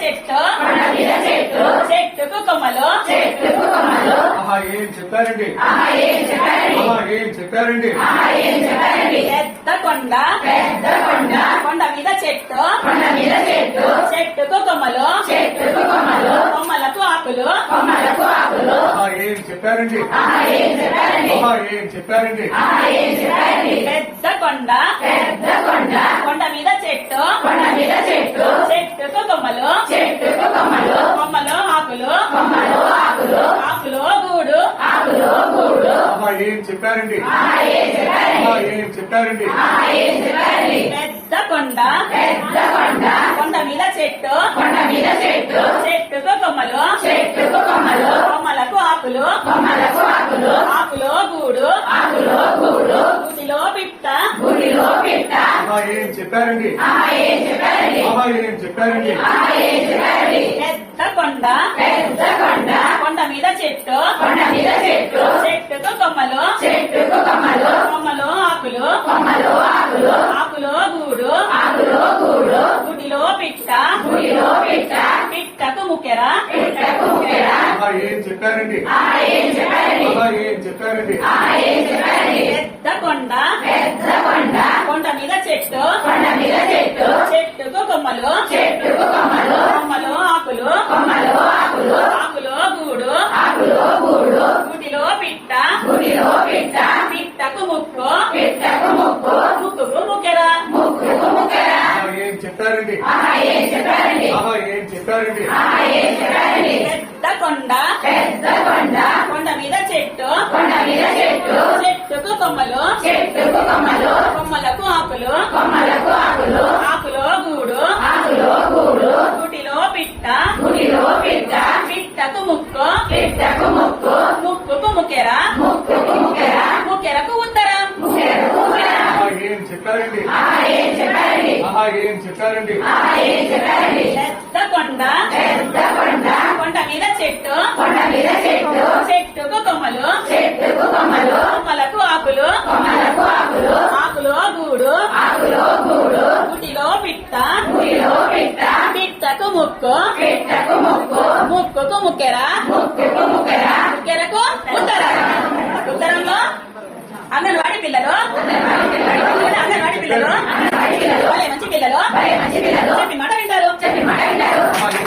చెట్టు చెట్టుకు కొమ్మలు ఏం చెప్పారండి ఏం చెప్పారండి పెద్ద కొండ కొండ మీద చెట్టు చెట్టుకు కొమ్మలు కొమ్మలకు ఆకులు ఏం చెప్పారండి ఏం చెప్పారండి పెద్ద కొండ కొండ మీద చెట్టు చెట్టుకు కొమ్మలు కొమ్మలు ఆకులు ఆకులు గూడు ఏం చెప్పారండి ఏం చెప్పారండి పెద్ద కొండ కొండ మీద చెట్టు చెట్టుకు కొమ్మలు కొమ్మలకు ఆకులు ఆకులు గూడు గూటిలో పిట్ట ఏం చెప్పారండి ఏం చెప్పారండి పెద్ద కొండ కొండ మీద చెట్టు చెట్టుకు కొమ్మలు కొమ్మలు ఆకులు ఆకులు గూడు గుడిలో పిట్ట పిట్టకు ముక్కెర ఏం చెప్పారండి ఏం చెప్పారండి పెద్ద కొండ కొండ మీద చెట్టు చెట్టుకు కొమ్మలు కొమ్మలు ఆకులు ఆకులు గూడు గుడిలో పిట్ట పిట్టకు ముక్కు ముక్కుకు ముక్కెర ఏం చెప్పారండి ఏం చెప్పారండి పెద్ద కొండ కొండ మీద చెట్టు చెట్టుకు కొమ్మలు కొమ్మలకు ఆకులు ఆకులు గూడు గుడిలో పిట్ట పిట్టకు ముక్కు ముక్కుకు ముక్కెర ముక్కెరకు ఉత్తరం ఏం చెప్పారండి ఏం చెప్పారండి పెద్ద కొండ కొండ మీద చెట్టు చెట్టుకు కొమ్మలు కొమ్మలకు ఆకులు ఆకులు గూడు గుడిలో పిట్ట పిట్టకు ముక్కు ముక్కుకు ముక్కెర ముక్కెరకు ఉత్తరం ఉత్తరంలో అంగన్వాడి పిల్లలు భలే మంచి పిల్లలు చెప్పి మాట వింటారు